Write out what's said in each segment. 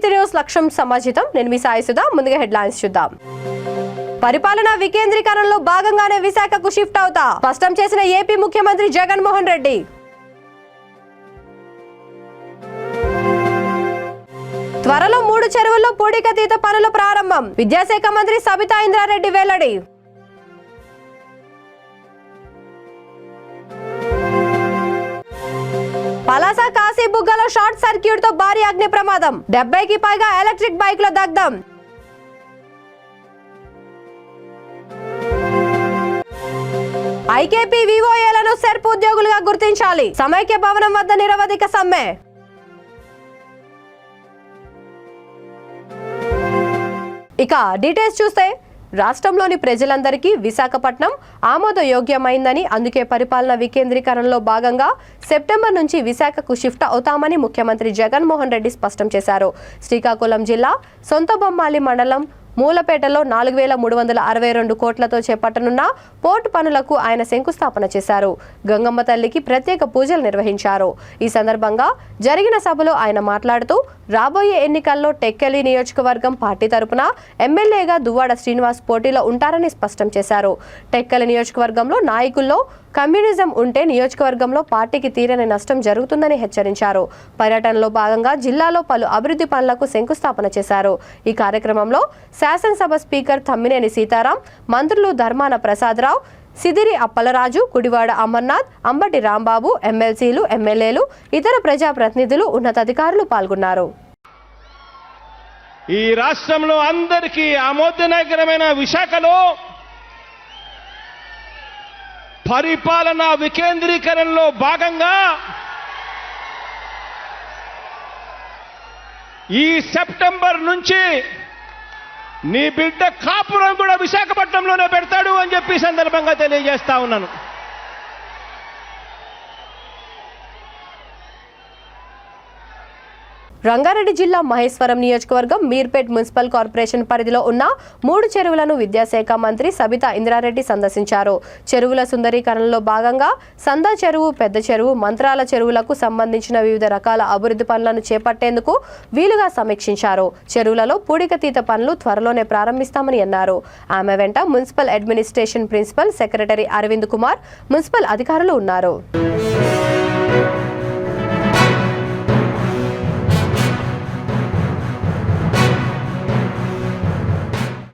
అమృతి news లక్ష్యం సమాజితం. నేను మీ సాయి సుధా. ముందుగా హెడ్లైన్స్ చూద్దాం. పరిపాలనా వికేంద్రీకరణలో భాగంగానే విశాఖకు షిఫ్ట్ అవుతా స్పష్టం చేసిన ఏపీ ముఖ్యమంత్రి జగన్మోహన్ రెడ్డి. త్వరలో 3 చెరువుల్లో పూడికతీత పనుల ప్రారంభం. విద్యాశాఖ మంత్రి సబితా ఇంద్రారెడ్డి వెల్లడి. పలాస కాశీబుగ్గలో షార్ట్ సర్క్యూట్ తో భారీ అగ్ని ప్రమాదం. 70కి పైగా ఎలక్ట్రిక్ బైక్ లో దగ్ధం. ఐకేపీ వివోఏలను సెర్ప్ ఉద్యోగులుగా గుర్తించాలి. సమైక్య భవనం వద్ద నిరవధిక సమ్మె. ఇక డీటెయిల్స్ చూస్తే రాష్ట్రంలోని ప్రజలందరికీ విశాఖపట్నం ఆమోదయోగ్యమైందని, అందుకే పరిపాలన వికేంద్రీకరణలో భాగంగా సెప్టెంబర్ నుంచి విశాఖకు షిఫ్ట్ అవుతామని ముఖ్యమంత్రి జగన్మోహన్ రెడ్డి స్పష్టం చేశారు. శ్రీకాకుళం జిల్లా సొంతబొమ్మాలి మండలం మూలపేటలో 4,362 కోట్లతో చేపట్టనున్న పోర్టు పనులకు ఆయన శంకుస్థాపన చేశారు. గంగమ్మ తల్లికి ప్రత్యేక పూజలు నిర్వహించారు. ఈ సందర్భంగా జరిగిన సభలో ఆయన మాట్లాడుతూ రాబోయే ఎన్నికల్లో టెక్కలి నియోజకవర్గం పార్టీ తరపున ఎమ్మెల్యేగా దువ్వాడ శ్రీనివాస్ పోటీలో ఉంటారని స్పష్టం చేశారు. టెక్కలి నియోజకవర్గంలో నాయకుల్లో కమ్యూనిజం ఉంటే నియోజకవర్గంలో పార్టీకి తీరని నష్టం జరుగుతుందని హెచ్చరించారు. పర్యటనలో భాగంగా జిల్లాలో పలు అభివృద్ధి పనులకు శంకుస్థాపన చేశారు. ఈ కార్యక్రమంలో శాసనసభ స్పీకర్ తమ్మినేని సీతారాం, మంత్రులు ధర్మాన ప్రసాదరావు, సిదిరి అప్పలరాజు, కుడివాడ అమర్నాథ్, అంబటి రాంబాబు, ఎమ్మెల్సీలు, ఎమ్మెల్యేలు, ఇతర ప్రజాప్రతినిధులు, ఉన్నతాధికారులు పాల్గొన్నారు. ఈ రాష్ట్రంలో అందరికీ ఆమోదనకరమైన విశాఖలో పరిపాలనా వికేంద్రీకరణలో భాగంగా ఈ సెప్టెంబర్ నుంచి నీ బిడ్డ కాపురం కూడా విశాఖపట్నంలోనే పెడతాడు అని చెప్పి సందర్భంగా తెలియజేస్తా ఉన్నాను. రంగారెడ్డి జిల్లా మహేశ్వరం నియోజకవర్గం మీర్పేట్ మున్సిపల్ కార్పొరేషన్ పరిధిలో ఉన్న 3 చెరువులను విద్యాశాఖ మంత్రి సబితా ఇంద్రారెడ్డి సందర్శించారు. చెరువుల సుందరీకరణలో భాగంగా సందా చెరువు, పెద్ద చెరువు, మంత్రాల చెరువులకు సంబంధించిన వివిధ రకాల అభివృద్ధి పనులను చేపట్టేందుకు వీలుగా సమీక్షించారు. చెరువులలో పూడికతీత పనులు త్వరలోనే ప్రారంభిస్తామని అన్నారు. ఆమె వెంట municipal administration principal secretary Arvind Kumar, municipal అధికారులు ఉన్నారు.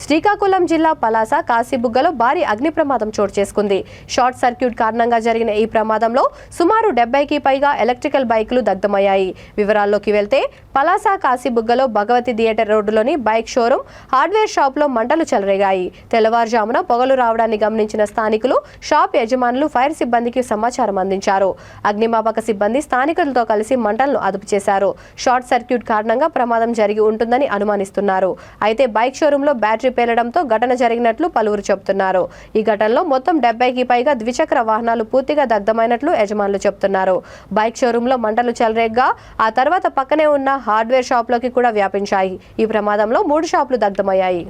శ్రీకాకుళం జిల్లా పలాస కాశీబుగ్గలో భారీ అగ్ని ప్రమాదం చోటు చేసుకుంది. షార్ట్ సర్క్యూట్ కారణంగా జరిగిన ఈ ప్రమాదంలో సుమారు 70కి పైగా ఎలక్ట్రికల్ బైకులు దగ్ధమయ్యాయి. వివరాల్లోకి వెళ్తే పలాస కాశీబుగ్గలో భగవతి థియేటర్ రోడ్డులోని బైక్ షోరూం, హార్డ్వేర్ షాప్లో మంటలు చెలరేగాయి. తెల్లవారుజామున పొగలు రావడాన్ని గమనించిన స్థానికులు, షాప్ యజమానులు ఫైర్ సిబ్బందికి సమాచారం అందించారు. అగ్నిమాపక సిబ్బంది స్థానికులతో కలిసి మంటలను అదుపు చేశారు. షార్ట్ సర్క్యూట్ కారణంగా ప్రమాదం జరిగి ఉంటుందని అనుమానిస్తున్నారు. అయితే బైక్ షోరూంలో బ్యాటరీ పేలడంతో ఘటన జరిగినట్లు పలువురు చెబుతున్నారు. ఈ ఘటనలో మొత్తం 70కి పైగా ద్విచక్ర వాహనాలు పూర్తిగా దగ్ధమైనట్లు యజమానులు చెబుతున్నారు. బైక్ షోరూంలో మంటలు చెలరేగ్గా ఆ తర్వాత పక్కనే ఉన్న హార్డ్వేర్ షాప్లోకి కూడా వ్యాపించాయి. ఈ ప్రమాదంలో 3 షాపులు దగ్ధమయ్యాయి.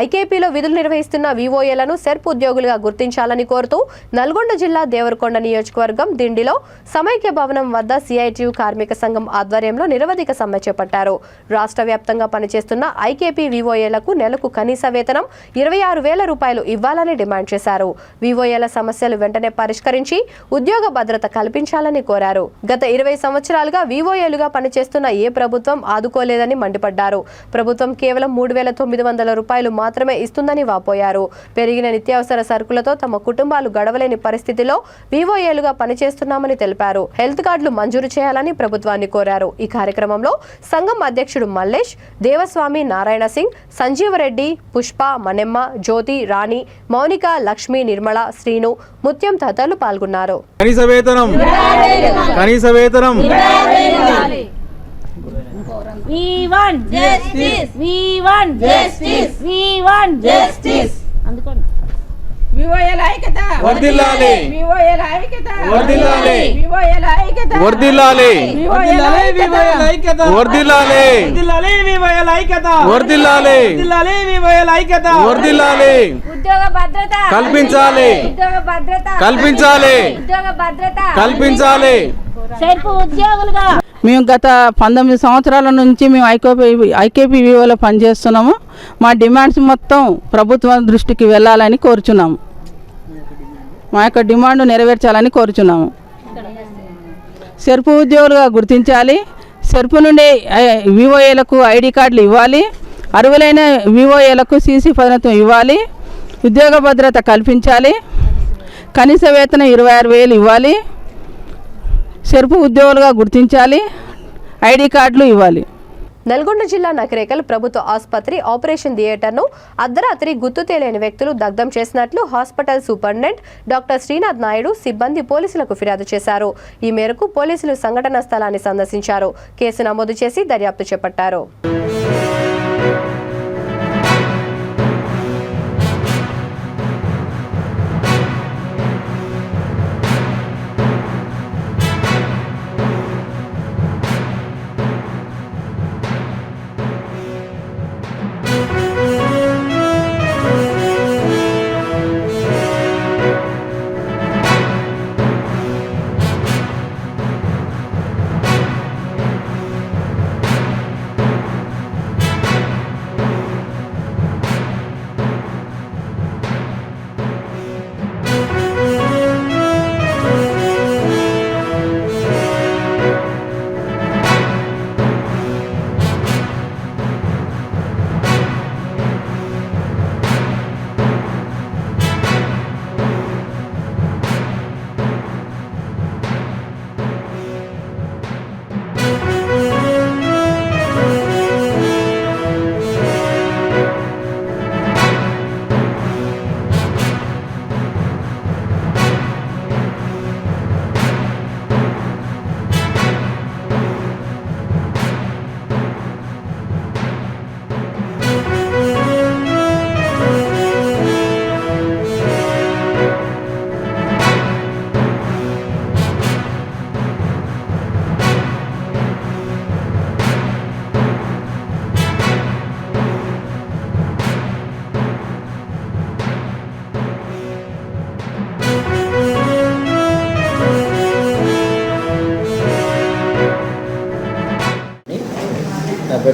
ఐకేపీలో విధులు నిర్వహిస్తున్న వివోఏలను సెర్ప్ ఉద్యోగులుగా గుర్తించాలని కోరుతూ నల్గొండ జిల్లా దేవరకొండ నియోజకవర్గం దిండిలో సమైక్య భవనం వద్ద సిఐటియు కార్మిక సంఘం ఆధ్వర్యంలో నిరవధిక సమ్మె చేపట్టారు. రాష్ట్ర వ్యాప్తంగా పనిచేస్తున్న ఐకేపీ వివోఏలకు నెలకు కనీస వేతనం 26,000 రూపాయలు ఇవ్వాలని డిమాండ్ చేశారు. వివోఏల సమస్యలు వెంటనే పరిష్కరించి ఉద్యోగ భద్రత కల్పించాలని కోరారు. గత 20 సంవత్సరాలుగా వివోఏలుగా పనిచేస్తున్న ఏ ప్రభుత్వం ఆదుకోలేదని మండిపడ్డారు. ప్రభుత్వం కేవలం 3,900 రూపాయలు మాత్రమే ఇస్తుందని వాపోయారు. పెరిగిన నిత్యావసర సరుకులతో తమ కుటుంబాలు గడవలేని పరిస్థితిలో వివోఏలుగా పనిచేస్తున్నామని తెలిపారు. హెల్త్ కార్డులు మంజూరు చేయాలని ప్రభుత్వాన్ని కోరారు. ఈ కార్యక్రమంలో సంఘం అధ్యక్షుడు మల్లేష్, దేవస్వామి, నారాయణ సింగ్, సంజీవరెడ్డి, పుష్ప, మణెమ్మ, జ్యోతి, రాణి, మౌనిక, లక్ష్మి, నిర్మల, శ్రీను, ముత్యం తదితరులు పాల్గొన్నారు. కనీస వేతనం We want justice. We want justice. We want justice. అందుకోండి. వివోఏల ఐక్యత వర్ధిల్లాలి. వివోఏల ఐక్యత వర్ధిల్లాలి. వివోఏల ఐక్యత వర్ధిల్లాలి. వివోఏల ఐక్యత వర్ధిల్లాలి. వివోఏల ఐక్యత వర్ధిల్లాలి. వివోఏల ఐక్యత వర్ధిల్లాలి. ఉద్యోగ భద్రత కల్పించాలి. ఉద్యోగ భద్రత కల్పించాలి. ఉద్యోగ భద్రత కల్పించాలి. సెర్ప్ ఉద్యోగులుగా మేము గత 19 సంవత్సరాల నుంచి మేము ఐకేపీ వివోలో పనిచేస్తున్నాము. మా డిమాండ్స్ మొత్తం ప్రభుత్వం దృష్టికి వెళ్ళాలని కోరుచున్నాము. మా యొక్క డిమాండ్ నెరవేర్చాలని కోరుచున్నాము. సెర్ప్ ఉద్యోగులుగా గుర్తించాలి. సెర్ప్ నుండి వివోఏలకు ఐడి కార్డులు ఇవ్వాలి. అర్హులైన వివోఏలకు సీసీ పదనత్వం ఇవ్వాలి. ఉద్యోగ భద్రత కల్పించాలి. కనీస వేతనం 26,000 ఇవ్వాలి. సెర్ప్ ఉద్యోగులుగా గుర్తించాలి. ఐడి కార్డులు ఇవ్వాలి. నల్గొండ జిల్లా నకరేకల్ ప్రభుత్వ ఆసుపత్రి ఆపరేషన్ థియేటర్ను అర్ధరాత్రి గుర్తు తెలియని వ్యక్తులు దగ్ధం చేసినట్లు hospital superintendent doctor Srinath Naidu సిబ్బంది పోలీసులకు ఫిర్యాదు చేశారు. ఈ మేరకు పోలీసులు సంఘటనా స్థలాన్ని సందర్శించారు. కేసు నమోదు చేసి దర్యాప్తు చేపట్టారు.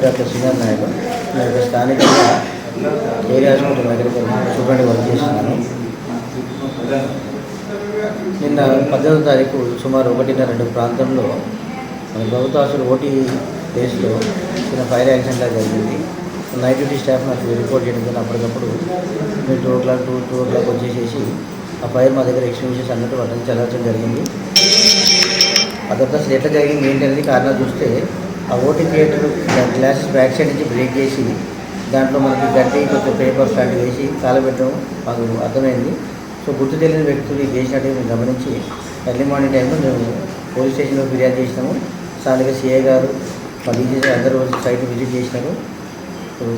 డాక్టర్ శ్రీనాథ్ నాయుడు. నేను స్థానికంగా ఏరియా హాస్పిటల్ దగ్గరికి సూపరింటెండెంట్ వర్క్ చేస్తున్నాను. నిన్న 18వ తారీఖు సుమారు 1:30 ప్రాంతంలో మన ప్రభుత్వ హాస్పిటల్ ఓటీ ప్లేస్లో చిన్న ఫైర్ యాక్సిడెంట్ లాగా జరిగింది. నైట్ డ్యూటీ స్టాఫ్ నాకు రిపోర్ట్ చేయడం కానీ అప్పటికప్పుడు మీరు 2 o'clock వచ్చేసేసి ఆ ఫైర్ మా దగ్గర ఎక్స్టింగ్విషర్స్ అన్నట్టు వాటిని చదవడం జరిగింది. అదంతా అసలు ఎట్లా జరిగింది ఏంటనేది కారణాలు చూస్తే ఆ OT theatre glasses back side నుంచి బ్రేక్ చేసి దాంట్లో మనకి గడ్డి కొంచెం పేపర్స్ లాంటివి వేసి కాలబెట్టడం మాకు అర్థమైంది. సో గుర్తు తెలియని వ్యక్తులు చేసినట్టు మేము గమనించి ఎర్లీ మార్నింగ్ టైంలో మేము పోలీస్ స్టేషన్లో ఫిర్యాదు చేసినాము. స్థానిక సిఐ గారు మా డీసీసీ అందరూ సైట్ విజిట్ చేసినారు.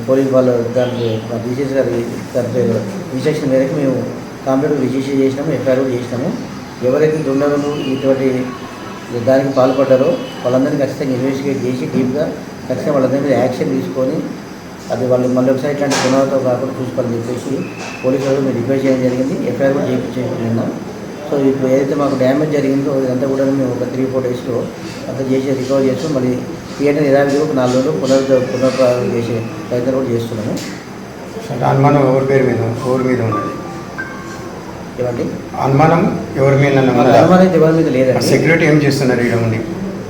పోలీస్ వాళ్ళు దానికి మా డీసీసీ గారి ఇన్స్ట్రక్షన్ మేరకు మేము కంప్లీట్ రిజిస్టర్ చేసినాము, ఎఫ్ఐఆర్ కూడా చేసినాము. ఎవరైతే దుండగులు ఇటువంటి దానికి పాల్పడ్డారో వాళ్ళందరినీ ఖచ్చితంగా ఇన్వెస్టిగేట్ చేసి డీప్గా ఖచ్చితంగా వాళ్ళందరి మీద యాక్షన్ తీసుకొని అది వాళ్ళు మళ్ళీ ఒకసారి ఇట్లాంటి పునరావృతం కాకుండా చూసుకోవాలని చెప్పేసి పోలీసు వాళ్ళు మేము రిక్వెస్ట్ చేయడం జరిగింది. ఎఫ్ఐఆర్ కూడా చేయించుకున్నాం. సో ఇప్పుడు ఏదైతే మాకు డ్యామేజ్ జరిగిందో ఇదంతా కూడా మేము ఒక 3-4 డేస్లో అంతా చేసి రికవర్ చేస్తూ మళ్ళీ థియేటర్ యథావిధిగా ఒక 4 రోజులు పునర్ప్రారంభం చేసే ప్రయత్నం కూడా చేస్తున్నాము. అనుమానం ఎవరి మీద ఉన్నది? ఏమండి అనుమానం ఎవరి మీద? అనుమానం అయితే ఎవరి మీద లేదండి. సెక్యూరిటీ ఏం చేస్తున్నారు? ఇక్కడ ఉండి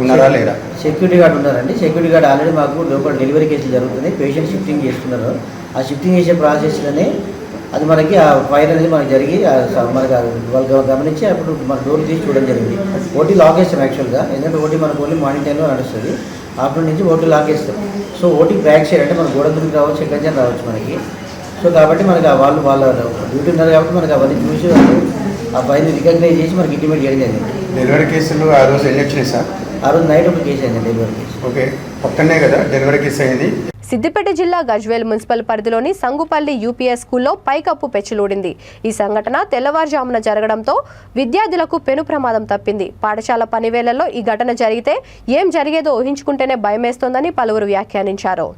ఉన్నారా లేదా? సెక్యూరిటీ గార్డ్ ఉన్నారండి. సెక్యూరిటీ గార్డ్ ఆల్రెడీ మాకు లోపల డెలివరీ కేసులు జరుగుతున్నాయి. పేషెంట్ షిఫ్టింగ్ చేస్తున్నారు. ఆ షిఫ్టింగ్ చేసే ప్రాసెస్లోనే అది మనకి ఆ ఫైర్ అనేది మనకి జరిగి మనకి వాళ్ళు గమనించి అప్పుడు మన డోర్ తీసి చూడడం జరిగింది. ఓటీ లాక్ చేస్తాం యాక్చువల్గా. ఎందుకంటే ఓటీ మనకు ఓన్లీ మార్నింగ్ టైంలో నడుస్తుంది. ఆఫ్టర్నూన్ నుంచి ఓటీ లాక్ చేస్తాం. సో ఓటీ బ్యాక్ సైడ్ అంటే మన గోడ దూరికి రావచ్చు, ఎక్కడి నుంచి రావచ్చు మనకి. సో కాబట్టి మనకి వాళ్ళ డ్యూటీ ఉన్నారు కాబట్టి మనకి అవన్నీ చూసి ఆ ఫైల్ని రికగ్నైజ్ చేసి మనకి ఇంటిమేట్ చేయడం జరిగింది. డెలివరీ కేసులు ఆ రోజు ఎన్ని వచ్చినాయి సార్? ఆ రోజు నైట్ ఒక కేసు అయింది డెలివరీ కేసు. ఓకే, పక్కనే కదా డెలివరీ కేసు అయింది. సిద్దిపేట జిల్లా గజ్వేల్ మున్సిపల్ పరిధిలోని సంగుపల్లి యూపీఎస్ స్కూల్లో పైకప్పు పెచ్చులూడింది. ఈ సంఘటన తెల్లవారుజామున జరగడంతో విద్యార్థులకు పెను ప్రమాదం తప్పింది. పాఠశాల పనివేళల్లో ఈ ఘటన జరిగితే ఏం జరిగేదో ఊహించుకుంటేనే భయమేస్తోందని పలువురు వ్యాఖ్యానించారు.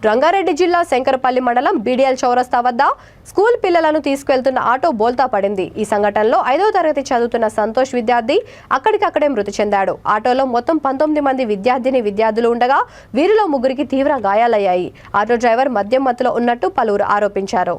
రంగారెడ్డి జిల్లా శంకరపల్లి మండలం బీడీఎల్ చౌరస్తా వద్ద స్కూల్ పిల్లలను తీసుకెళ్తున్న ఆటో బోల్తా పడింది. ఈ సంఘటనలో 5వ తరగతి చదువుతున్న సంతోష్ విద్యార్థి అక్కడికక్కడే మృతి చెందాడు. ఆటోలో మొత్తం 19 మంది విద్యార్థులు ఉండగా వీరిలో 3కి తీవ్ర గాయాలయ్యాయి. ఆటో డ్రైవర్ మద్యం మత్తులో ఉన్నట్టు పలువురు ఆరోపించారు.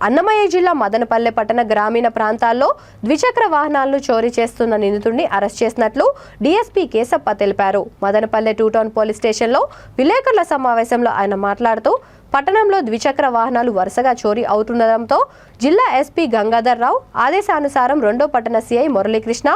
అన్నమయ్య జిల్లా మదనపల్లె పట్టణ గ్రామీణ ప్రాంతాల్లో ద్విచక్ర వాహనాలను చోరీ చేస్తున్న నిందితుడిని అరెస్ట్ చేసినట్లు డీఎస్పీ కేశప్ప తెలిపారు. మదనపల్లె 2 టౌన్ పోలీస్ స్టేషన్లో విలేకరుల సమావేశంలో ఆయన మాట్లాడుతూ పట్టణంలో ద్విచక్ర వాహనాలు వరుసగా చోరీ అవుతుండటంతో జిల్లా ఎస్పీ గంగాధర్ రావు ఆదేశానుసారం 2వ పట్టణ సిఐ మురళీకృష్ణ,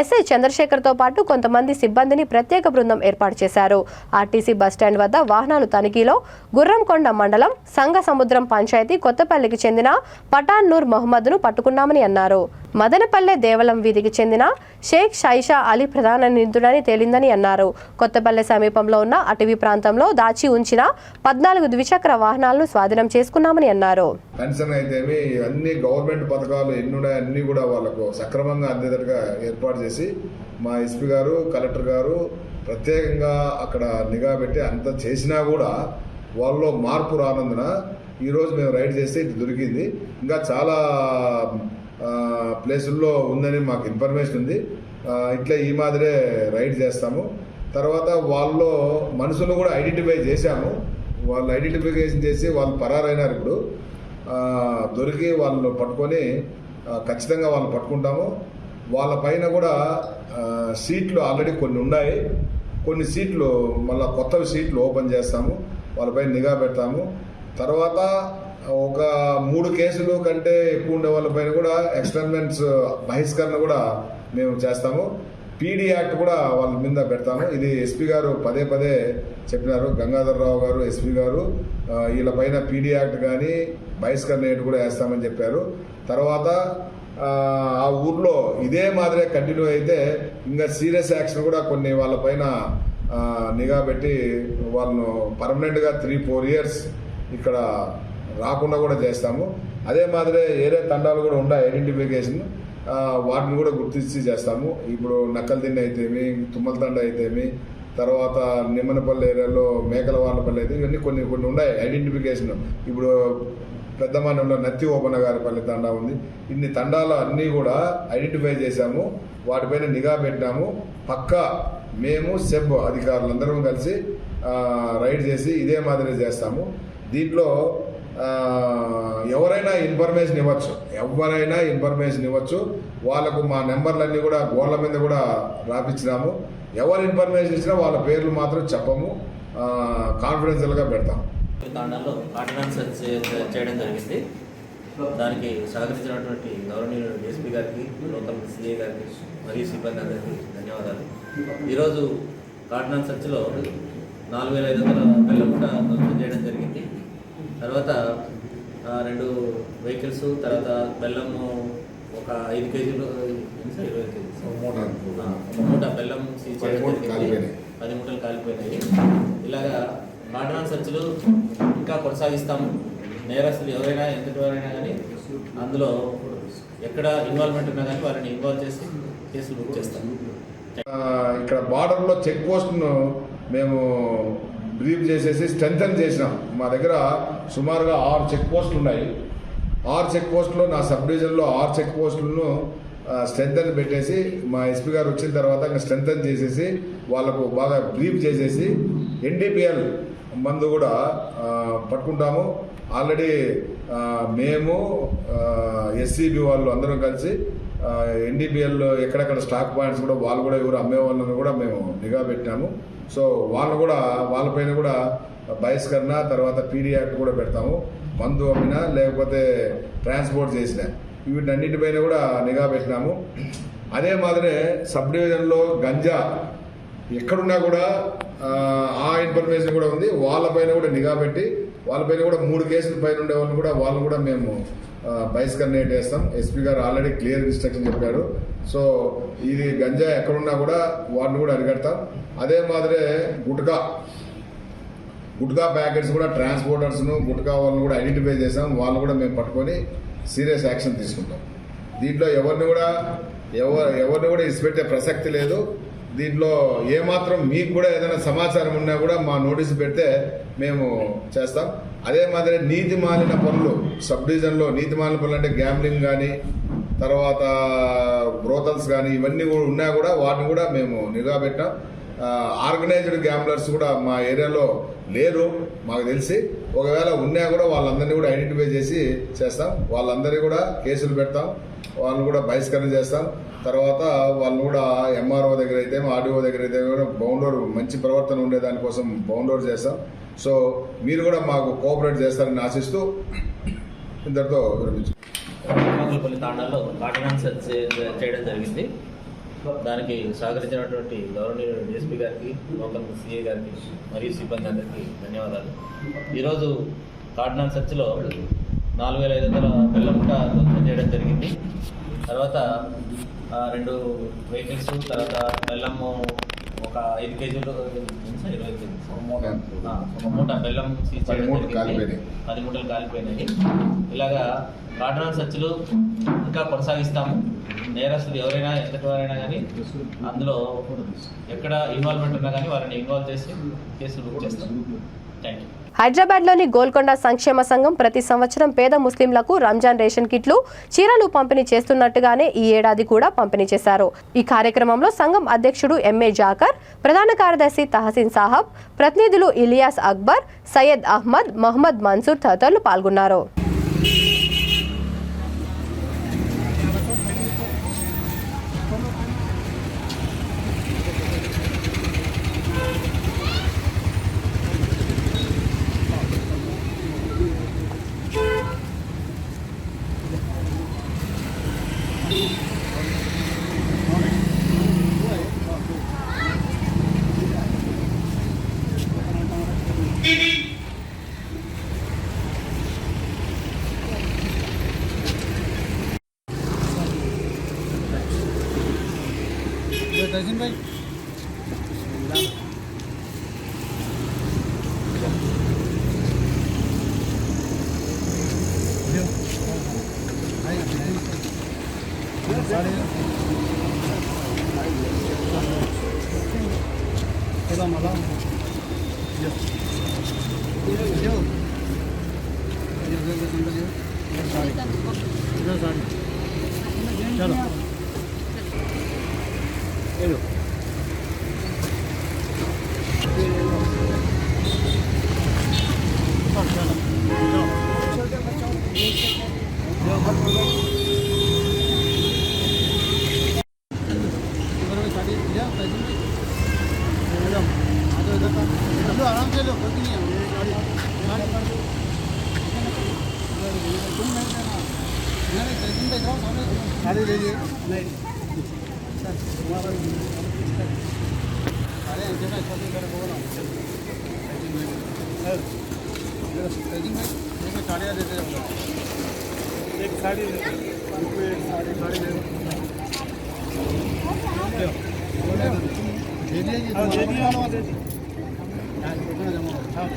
ఎస్ఐ చంద్రశేఖర్తో పాటు కొంతమంది సిబ్బందిని ప్రత్యేక బృందం ఏర్పాటు చేశారు. ఆర్టీసీ బస్టాండ్ వద్ద వాహనాలు తనిఖీలో గుర్రంకొండ మండలం సంగసముద్రం పంచాయతీ కొత్తపల్లికి చెందిన పఠాన్ నూర్ మొహమ్మద్ను పట్టుకున్నామని అన్నారు. మదనపల్లె దేవలం వీధికి చెందిన షేక్ షైషా అలీ ప్రధాన నిందితుడని తేలిందని అన్నారు. కొత్తపల్లె సమీపంలో ఉన్న అటవీ ప్రాంతంలో దాచి ఉంచిన 14 ద్విచక్ర వాహనాలను స్వాధీనం చేసుకున్నామని అన్నారు. పెన్షన్ అయితేమి అన్ని గవర్నమెంట్ పథకాలు ఎన్నున్నాయి అన్ని కూడా వాళ్ళకు సక్రమంగా అందేటట్టుగా ఏర్పాటు చేసి మా ఎస్పీ గారు, కలెక్టర్ గారు ప్రత్యేకంగా అక్కడ నిఘా పెట్టి అంత చేసినా కూడా వాళ్ళలో మార్పు రానందున ఈరోజు మేము రైడ్ చేస్తే ఇది దొరికింది. ఇంకా చాలా ప్లేసుల్లో ఉందని మాకు ఇన్ఫర్మేషన్ ఉంది. ఇట్లా ఈ మాదిరే రైడ్ చేస్తాము. తర్వాత వాళ్ళలో మనుషులను కూడా ఐడెంటిఫై చేశాము. వాళ్ళు ఐడెంటిఫికేషన్ చేసి వాళ్ళు పరారైనారు. ఇప్పుడు దొరికి వాళ్ళను పట్టుకొని ఖచ్చితంగా వాళ్ళని పట్టుకుంటాము. వాళ్ళ పైన కూడా సీట్లు ఆల్రెడీ కొన్ని ఉన్నాయి. కొన్ని సీట్లు మళ్ళీ కొత్త సీట్లు ఓపెన్ చేస్తాము. వాళ్ళపైన నిఘా పెడతాము. తర్వాత ఒక 3 కేసులు కంటే ఎక్కువ ఉండే వాళ్ళపైన కూడా ఎక్స్టర్నమెంట్స్ బహిష్కరణ కూడా మేము చేస్తాము. పీడీ యాక్ట్ కూడా వాళ్ళ మీద పెడతాము. ఇది ఎస్పీ గారు పదే పదే చెప్పినారు. గంగాధర్ రావు గారు ఎస్పీ గారు వీళ్ళ పైన పీడీ యాక్ట్ కానీ బహిష్కరణ యాక్ట్ కూడా వేస్తామని చెప్పారు. తర్వాత ఆ ఊర్లో ఇదే మాదిరే కంటిన్యూ అయితే ఇంకా సీరియస్ యాక్షన్ కూడా కొన్ని వాళ్ళ పైన నిఘా పెట్టి వాళ్ళను పర్మనెంట్గా 3-4 ఇయర్స్ ఇక్కడ రాకుండా కూడా చేస్తాము. అదే మాదిరే ఏరే తండాలు కూడా ఉన్నాయి ఐడెంటిఫికేషన్, వాటిని కూడా గుర్తించి చేస్తాము. ఇప్పుడు నక్కలదిన్నె అయితేమి, తుమ్మలతండ అయితేమి, తర్వాత నిమ్మనపల్లి ఏరియాలో మేకలవాళ్ళపల్లి అయితే ఇవన్నీ కొన్ని ఉన్నాయి ఐడెంటిఫికేషన్. ఇప్పుడు పెద్దమానంలో నత్తి ఓపన్న గారి పల్లి తండా ఉంది. ఇన్ని తండాలు అన్నీ కూడా ఐడెంటిఫై చేశాము. వాటిపైన నిఘా పెట్టినాము. పక్కా మేము సెబ్ అధికారులందరం కలిసి రైడ్ చేసి ఇదే మాదిరి చేస్తాము. దీంట్లో ఎవరైనా ఇన్ఫర్మేషన్ ఇవ్వచ్చు. వాళ్ళకు మా నెంబర్లన్నీ కూడా గోళ్ళ మీద కూడా రాపించినాము. ఎవరు ఇన్ఫర్మేషన్ ఇచ్చినా వాళ్ళ పేర్లు మాత్రం చెప్పము, కాన్ఫిడెన్షియల్గా పెడతాం. తాండాల్లో ఆర్డినెన్స్ చేయడం జరిగింది. దానికి సహకరించినటువంటి గౌరవనీయులు ఎస్పీ గారికి, లోకల్ సిఐ గారికి మరియు సిబ్బంది అందరికీ ధన్యవాదాలు. ఈరోజు ఆర్డినెన్స్ సర్చ్లో 4500 బెల్లం కూడా ధ్వంసం చేయడం జరిగింది. తర్వాత 2 వెహికల్స్, తర్వాత బెల్లము ఒక 5 కేజీలు, 20 కేజీలు ఒక మూట బెల్లం సీజ్ చేయడం జరిగింది. 10 మూటలు కాలిపోయినాయి. ఇలాగా ఆర్డినెన్స్ సర్చ్లు ఇంకా కొనసాగిస్తాము. నేరస్తులు ఎవరైనా ఎంతవరైనా కానీ అందులో ఎక్కడ ఇన్వాల్వ్మెంట్ ఉన్నా కానీ వారిని ఇన్వాల్వ్ చేసి కేసులు బుక్ చేస్తాము. ఇక్కడ బార్డర్లో చెక్ పోస్ట్ను మేము బ్రీఫ్ చేసేసి స్ట్రెంథన్ చేసినాం. మా దగ్గర సుమారుగా 6 చెక్ పోస్టులు ఉన్నాయి. 6 చెక్ పోస్టులు నా సబ్ డివిజన్లో 6 చెక్ పోస్టులను స్ట్రెంథన్ పెట్టేసి మా ఎస్పీ గారు వచ్చిన తర్వాత ఇంకా స్ట్రెంథన్ చేసేసి వాళ్ళకు బాగా బ్రీఫ్ చేసేసి NDPL మందు కూడా పట్టుకుంటాము. ఆల్రెడీ మేము SCB వాళ్ళు అందరం కలిసి NDPL ఎక్కడెక్కడ స్టాక్ పాయింట్స్ కూడా వాళ్ళు కూడా ఎవరు అమ్మే వాళ్ళని కూడా మేము నిఘా పెట్టినాము. సో వాళ్ళపైన కూడా బహిష్కరణ, తర్వాత పీడీ యాక్ట్ కూడా పెడతాము. మందు అమ్మినా లేకపోతే ట్రాన్స్పోర్ట్ చేసిన వీటన్నిటిపైన కూడా నిఘా పెట్టినాము. అదే మాదిరే సబ్ డివిజన్లో గంజా ఎక్కడున్నా కూడా ఆ ఇన్ఫర్మేషన్ కూడా ఉంది. వాళ్ళపైన కూడా నిఘా పెట్టి వాళ్ళపైన కూడా 3 కేసుల పైన ఉండే వాళ్ళు కూడా మేము బహిష్కరణ చేస్తాం. ఎస్పీ గారు ఆల్రెడీ క్లియర్ ఇన్స్ట్రక్షన్ చెప్పారు. సో ఇది గంజా ఎక్కడున్నా కూడా వాటిని కూడా అరికడతాం. అదే మాదిరే గుట్కా ప్యాకెట్స్ కూడా ట్రాన్స్పోర్టర్స్ను గుట్కా వాళ్ళని కూడా ఐడెంటిఫై చేసాం. వాళ్ళు కూడా మేము పట్టుకొని సీరియస్ యాక్షన్ తీసుకుంటాం. దీంట్లో ఎవరిని కూడా ఇసిపెట్టే ప్రసక్తి లేదు. దీంట్లో ఏమాత్రం మీకు కూడా ఏదైనా సమాచారం ఉన్నా కూడా మా నోటీసు పెడితే మేము చేస్తాం. అదే మాదిరి నీతి మాలిన పనులు సబ్ డివిజన్లో నీతి మాలిన పనులు అంటే గ్యాంబ్లింగ్ కానీ, తర్వాత బ్రోతల్స్ కానీ ఇవన్నీ కూడా ఉన్నా కూడా వాటిని కూడా మేము నిఘా పెట్టాం. ఆర్గనైజ్డ్ గ్యాంబ్లర్స్ కూడా మా ఏరియాలో లేరు మాకు తెలిసి. ఒకవేళ ఉన్నా కూడా వాళ్ళందరినీ కూడా ఐడెంటిఫై చేసి చేస్తాం. వాళ్ళందరినీ కూడా కేసులు పెడతాం. వాళ్ళని కూడా బహిష్కరణ చేస్తాం. తర్వాత వాళ్ళు కూడా MRO దగ్గర అయితే, RDO దగ్గర అయితే కూడా బౌండోర్ మంచి ప్రవర్తన ఉండే దానికోసం బౌండోర్ చేస్తాం. సో మీరు కూడా మాకు కోఆపరేట్ చేస్తారని ఆశిస్తూ ఇంతటితో మంగళపల్లి తాండాలో ఆర్డినెన్స్ చేయడం జరిగింది. దానికి సహకరించినటువంటి గౌరవనీయులు డిఎస్పీ గారికి, లోకల్ సిఐ గారికి మరియు సిబ్బంది అందరికీ ధన్యవాదాలు. ఈరోజు ఆర్డినెన్స్ సర్చ్లో 4500 బెల్లం ముఠ ధ్వంసం చేయడం జరిగింది. తర్వాత 2 వెహికల్స్, తర్వాత బెల్లము ఒక 5 కేజీలు, 20 కేజీలు ఒక మూట బెల్లం సీజ్ చేయడం జరిగింది. 10 మూటలు కాలిపోయినాయి. ఇలాగా ఆర్డినెన్స్ సర్చ్లు ఇంకా కొనసాగిస్తాము. నేరస్తులు ఎవరైనా ఎంతటి వారైనా కానీ అందులో ఎక్కడ ఇన్వాల్వ్మెంట్ ఉన్నా కానీ వారిని ఇన్వాల్వ్ చేసి కేసులు బుక్ చేస్తాం. Thank you. హైదరాబాద్లోని గోల్కొండ సంక్షేమ సంఘం ప్రతి సంవత్సరం పేద ముస్లింలకు రంజాన్ రేషన్ కిట్లు, చీరలు పంపిణీ చేస్తున్నట్టుగానే ఈ ఏడాది కూడా పంపిణీ చేశారు. ఈ కార్యక్రమంలో సంఘం అధ్యక్షుడు ఎంఏ జాకర్, ప్రధాన కార్యదర్శి తహసీన్ సాహబ్, ప్రతినిధులు ఇలియాస్ అక్బర్, సయ్యద్ అహ్మద్, మహమ్మద్ మన్సూర్ తదితరులు పాల్గొన్నారు.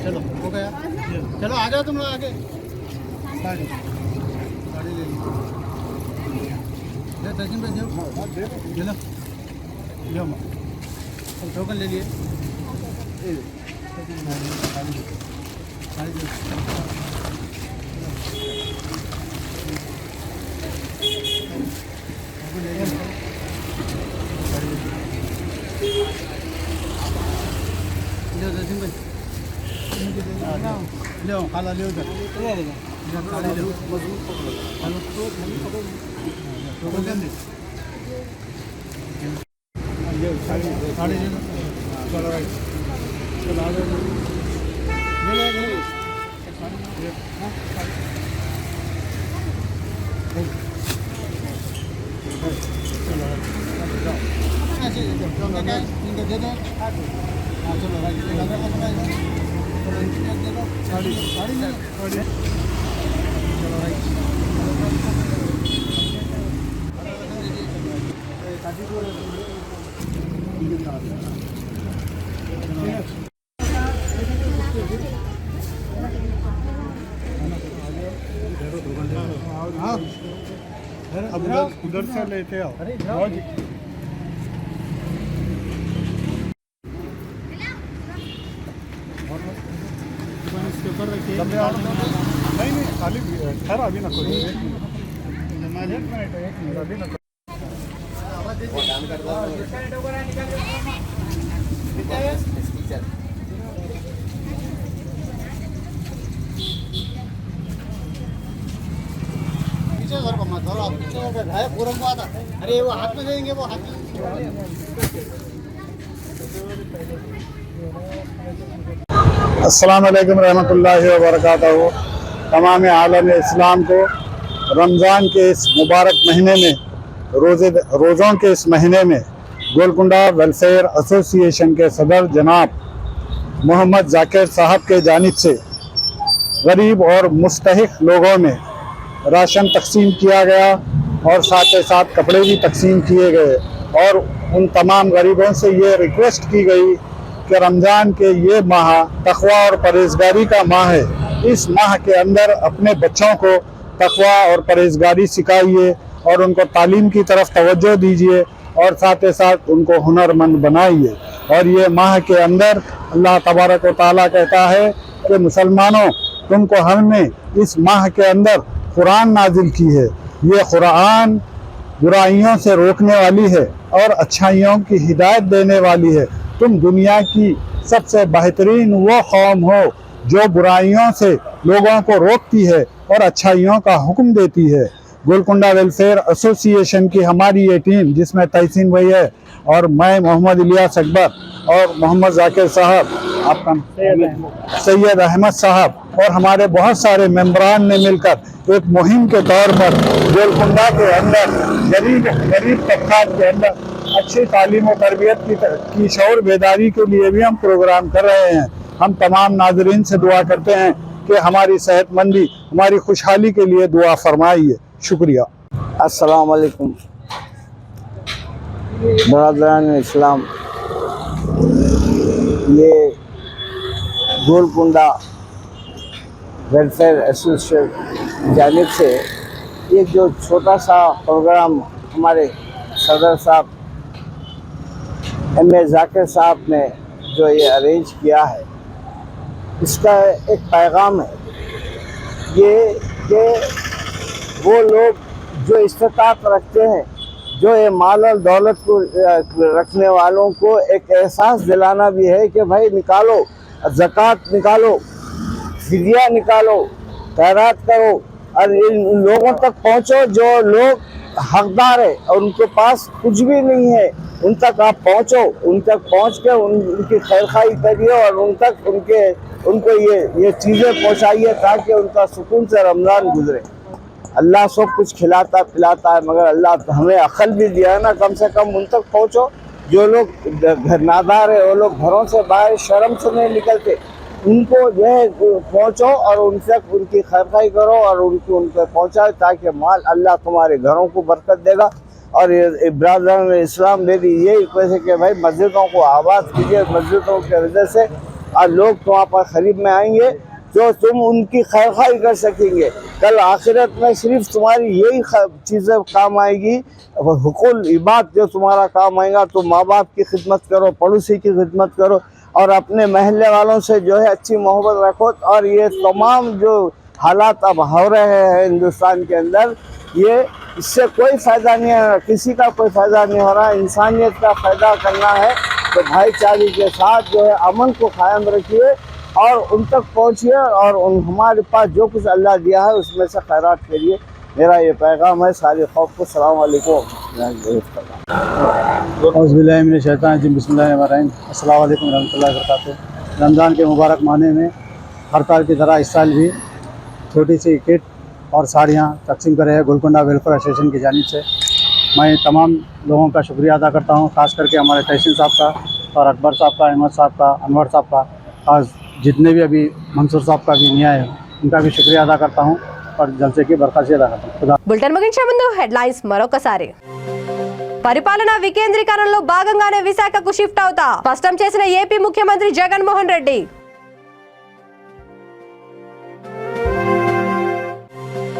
चलो हो गया, चलो आ जाओ तुम लोग आगे। साड़ी साड़ी ले लीजिए, तर्जुम पे चलो लो टोकन ले लिए। ले खाला ले उधर साड़ी ले साड़ी ले चलो राइट चलो आ जाओ ले ऐसे इनको दे दो। हाँ चलो राइट साड़ी साड़ी ले चलो राइट अब उधर से लेते आओ। नहीं खाली खैर अभी ना कोई अभी ना पीछे घर मत धरो, आप पीछे है पूरा को आता। अरे वो हाथ में देंगे, वो हाथ में अस्सलाम वालेकुम रहमतुल्लाहि व बरकातहू। तमाम आलम इस्लाम को रमज़ान के इस मुबारक महीने में रोज़ों के इस महीने में गोलकुंडा वेलफेयर एसोसिएशन के सदर जनाब मोहम्मद जाकिर साहब के जानिब से गरीब और मुस्तहिक लोगों में राशन तकसीम किया गया और साथ ही साथ कपड़े भी तकसीम किए गए और उन तमाम गरीबों से ये रिक्वेस्ट की गई कि रमज़ान के ये माह तक़वा और परहेज़गारी का माह है। इस माह के अंदर अपने बच्चों को तक़वा और परहेज़गारी सिखाइए और उनको तालीम की तरफ तवज्जो दीजिए और साथ ही साथ उनको हुनरमंद बनाइए। और ये माह के अंदर अल्लाह तबारक व तआला कहता है कि मुसलमानों, तुमको हमने इस माह के अंदर कुरान नाजिल की है। ये कुरान बुराइयों से रोकने वाली है और अच्छाइयों की हिदायत देने वाली है। तुम दुनिया की सबसे बेहतरीन वो कौम हो जो बुराइयों से लोगों को रोकती है और अच्छाइयों का हुक्म देती है। गोलकुंडा वेलफेयर एसोसिएशन की हमारी ये टीम, जिसमें तहसीन भाई है और मैं मोहम्मद इलियास अकबर और मोहम्मद जाकिर साहब, आपका सैयद अहमद साहब और हमारे बहुत सारे मेंबरान ने मिलकर एक मुहिम के तौर पर गोलकुंडा के अंदर गरीब तबकात के अंदर अच्छी तालीम और तरबियत की शऊर बेदारी के लिए भी हम प्रोग्राम कर रहे हैं। हम तमाम नाजरीन से दुआ करते हैं कि हमारी सेहतमंदी, हमारी खुशहाली के लिए दुआ फरमाइए। शुक्रिया। अस्सलाम वालेकुम बरदरान इस्लाम। ये गोलकुंडा वेलफेयर एसोसिएशन जानिब से एक जो छोटा सा प्रोग्राम हमारे सदर साहब एम.ए. जाकिर साहब ने जो ये अरेंज किया है, इसका एक पैगाम है ये कि वो लोग जो इस्तिताअत रखते हैं, जो ये माल और दौलत को रखने वालों को एक एहसास दिलाना भी है कि भाई निकालो, ज़कात निकालो, फिदिया निकालो, खैरात करो और इन लोगों तक पहुँचो जो लोग हकदार है और उनके पास कुछ भी नहीं है, उन तक आप पहुँचो, उन तक पहुँच के उनकी खैरखाई करिए और उनको ये चीज़ें पहुँचाइए ताकि उनका सुकून से रमज़ान गुजरे। अल्लाह सब कुछ खिलाता पिलाता है, मगर अल्लाह हमें अक्ल भी दिया है ना, कम से कम उन तक पहुँचो। जो लोग घर नादार है, वो लोग घरों से बाहर शर्म से नहीं निकलते, उनको जो है पहुँचो और उनसे उनकी खैरखाई करो और उनको पहुँचाओ ताकि माल अल्लाह तुम्हारे घरों को बरकत देगा। और इब्राहिम इस्लाम मेरी ये रिक्वेस्ट है कि भाई मस्जिदों को आबाद कीजिए, मस्जिदों की वजह से और लोग तुम्हारे पास खरीद में आएंगे जो तुम उनकी खैरखाई कर सकेंगे। कल आखिरत में सिर्फ तुम्हारी यही चीज़ें काम आएगी, हुकूल इबाद जो तुम्हारा काम आएगा। तो माँ बाप की खिदमत करो, पड़ोसी की खिदमत करो और अपने महल्ले वालों से जो है अच्छी मोहब्बत रखो। और ये तमाम जो हालात अब हो रहे हैं हिंदुस्तान के अंदर, ये इससे कोई फ़ायदा नहीं है, किसी का कोई फ़ायदा नहीं हो रहा। इंसानियत का फ़ायदा करना है तो भाईचारे के साथ जो है अमन को कायम रखिए और उन तक पहुँचिए और हमारे पास जो कुछ अल्लाह दिया है उसमें से खैरात करिए। मेरा ये पैगाम है सारे खौफ को। अस्सलाम वालेकुम। बिस्मिल्लाहिर्रहमानिर्रहीम। अस्सलाम वालेकुम रहमतुल्लाहि व बरकातहू। रमज़ान के मुबारक महीने में हर साल की तरह इस साल भी छोटी सी किट और साड़ियाँ तकसीम कर रहे हैं गोलकुंडा वेलफेयर एसोसिएशन की जानिब से। मैं तमाम लोगों का शुक्रिया अदा करता हूँ, ख़ास करके हमारे तहसीन साहब का और अकबर साहब का, अहमद साहब का, अनवर साहब का और जितने भी अभी मंसूर साहब का भी न्याय है उनका भी शुक्रिया अदा करता हूँ और जलसे की बरकत अदा करता हूँ। బులెటిన్ ముగించే ముందు హెడ్లైన్స్ మరొకసారి. పరిపాలన వికేంద్రీకరణలో భాగంగానే విశాఖకు షిఫ్ట్ అవుతా స్పష్టం చేసిన ఏపీ ముఖ్యమంత్రి జగన్మోహన్ రెడ్డి.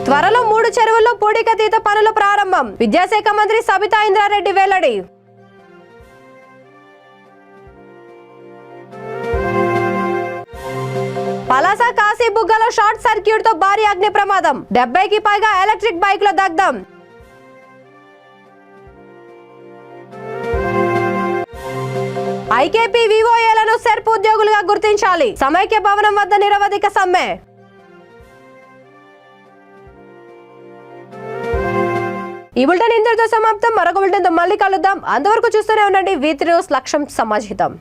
త్వరలో 3 చెరువుల్లో పూడికతీత పనుల ప్రారంభం, విద్యాశాఖ మంత్రి సబితా ఇంద్రారెడ్డి వెల్లడి. పలాస కాశీ బుగ్గలో షార్ట్ సర్క్యూట్ తో భారీ అగ్ని ప్రమాదం, 70కి పైగా ఎలక్ట్రిక్ బైక్ల దగ్ధం. ఐకేపీ వివోఏలను సెర్ప్ ఉద్యోగులుగా గుర్తించాలి, సమైక్య భవనం వద్ద నిరవధిక సమ్మె. ఈ బులెటిన్ ఇంతటితో సమాప్తం. మరొక బులెటిన్తో మళ్ళీ కలుద్దాం. అంతవరకు చూస్తూనే ఉండండి V3 న్యూస్, లక్ష్యం సమాజ్ హితం.